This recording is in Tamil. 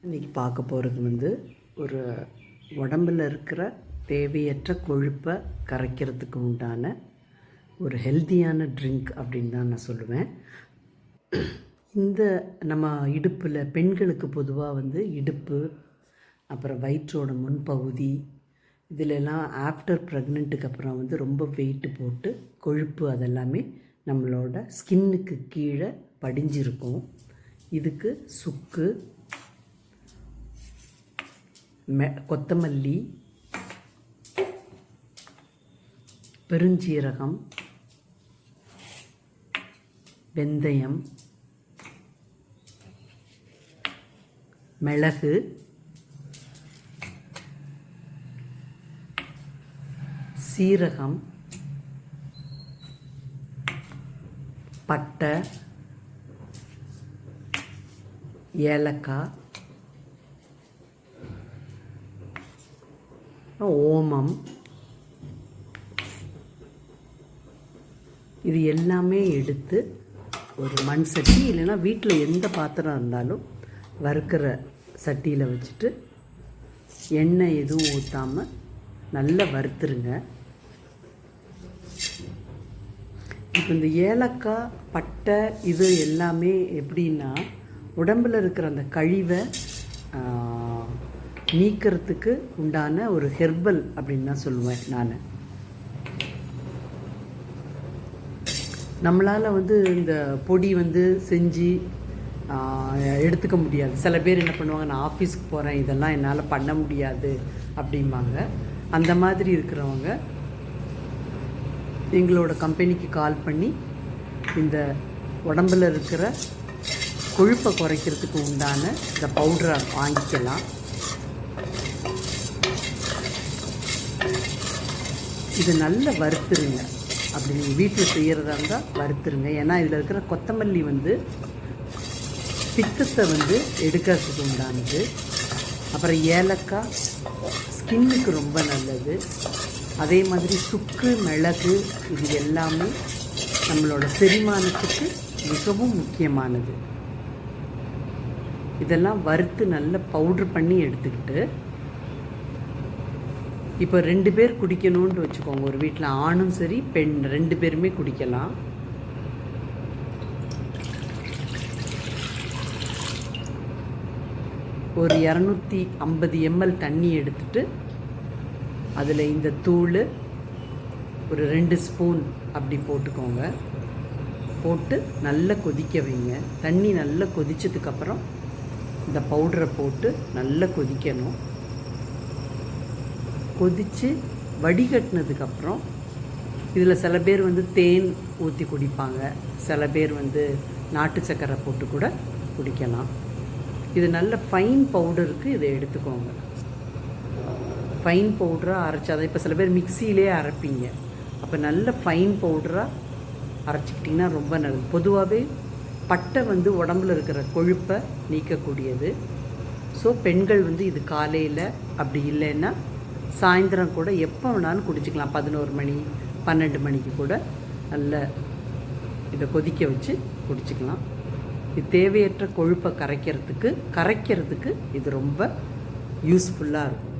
இன்றைக்கி பார்க்க போகிறது ஒரு உடம்பில் இருக்கிற தேவையற்ற கொழுப்பை கரைக்கிறதுக்கு உண்டான ஒரு ஹெல்த்தியான ட்ரிங்க் அப்படின்னு தான் நான் சொல்லுவேன். இந்த நம்ம இடுப்பில் பெண்களுக்கு பொதுவாக இடுப்பு, அப்புறம் வயிற்றோட முன்பகுதி, இதிலெல்லாம் ஆஃப்டர் ப்ரெக்னென்ட்டுக்கு அப்புறம் ரொம்ப வெயிட்டு போட்டு கொழுப்பு அதெல்லாமே நம்மளோட ஸ்கின்னுக்கு கீழே படிஞ்சிருக்கும். இதுக்கு சுக்கு, கொத்தமல்லி, பெருஞ்சீரகம், வெந்தயம், மிளகு, சீரகம், பட்டை, ஏலக்காய், ஓமம், இது எல்லாமே எடுத்து ஒரு மண் சட்டி இல்லைன்னா வீட்டில் எந்த பாத்திரம் இருந்தாலும் வறுக்கிற சட்டியில் வச்சுட்டு எண்ணெய் எதுவும் ஊற்றாமல் நல்லா வறுத்துருங்க. இப்போ இந்த ஏலக்காய், பட்டை இது எல்லாமே எப்படின்னா உடம்பில் இருக்கிற அந்த கழிவை நீக்கிறதுக்கு உண்டான ஒரு ஹெர்பல் அப்படின்னு தான் சொல்லுவேன் நான். நம்மளால் இந்த பொடி செஞ்சு எடுத்துக்க முடியாது. சில பேர் என்ன பண்ணுவாங்க, நான் ஆஃபீஸ்க்கு போகிறேன், இதெல்லாம் என்னால் பண்ண முடியாது அப்படிம்பாங்க. அந்த மாதிரி இருக்கிறவங்க எங்களோட கம்பெனிக்கு கால் பண்ணி இந்த உடம்பில் இருக்கிற கொழுப்பை குறைக்கிறதுக்கு உண்டான இந்த பவுடரை வாங்கிக்கலாம். இது நல்லா வறுத்துருங்க. அப்படி நீங்கள் வீட்டில் செய்கிறதா இருந்தால் வறுத்துருங்க. ஏன்னா இதில் இருக்கிற கொத்தமல்லி பித்தத்தை எடுக்கிறதுக்கு உண்டானது. அப்புறம் ஏலக்காய் ஸ்கின்னுக்கு ரொம்ப நல்லது. அதே மாதிரி சுக்கு, மிளகு இது எல்லாமே நம்மளோட செரிமானத்துக்கு மிகவும் முக்கியமானது. இதெல்லாம் வறுத்து நல்லா பவுட்ரு பண்ணி எடுத்துக்கிட்டு, இப்போ 2 பேர் குடிக்கணும்னு வச்சுக்கோங்க. ஒரு வீட்டில் ஆணும் சரி பெண் 2 பேருமே குடிக்கலாம். ஒரு 250 ml தண்ணி எடுத்துட்டு அதில் இந்த தூள் ஒரு 2 ஸ்பூன் அப்படி போட்டுக்கோங்க. போட்டு நல்லா கொதிக்க வைங்க. தண்ணி நல்லா கொதிச்சதுக்கப்புறம் இந்த பவுடரை போட்டு நல்லா கொதிக்கணும். கொதித்து வடிகட்டினதுக்கப்புறம் இதில் சில பேர் தேன் ஊற்றி குடிப்பாங்க. சில பேர் நாட்டு சர்க்கரை போட்டு கூட குடிக்கலாம். இது நல்ல ஃபைன் பவுடருக்கு இதை எடுத்துக்கோங்க. ஃபைன் பவுடராக அரைச்சாதான், இப்போ சில பேர் மிக்சியிலே அரைப்பீங்க. அப்போ நல்ல ஃபைன் பவுடராக அரைச்சிக்கிட்டிங்கன்னா ரொம்ப நல்லது. பொதுவாகவே பட்டை உடம்புல இருக்கிற கொழுப்பை நீக்கக்கூடியது. ஸோ பெண்கள் இது காலையில் அப்படி இல்லைன்னா சாயந்தரம் கூட எப்போ வேணாலும் குடிச்சிக்கலாம். 11 மணி 12 மணிக்கு கூட நல்ல இதை கொதிக்க வச்சு குடிச்சிக்கலாம். இது தேவையற்ற கொழுப்பை கரைக்கிறதுக்கு இது ரொம்ப யூஸ்ஃபுல்லாக இருக்கும்.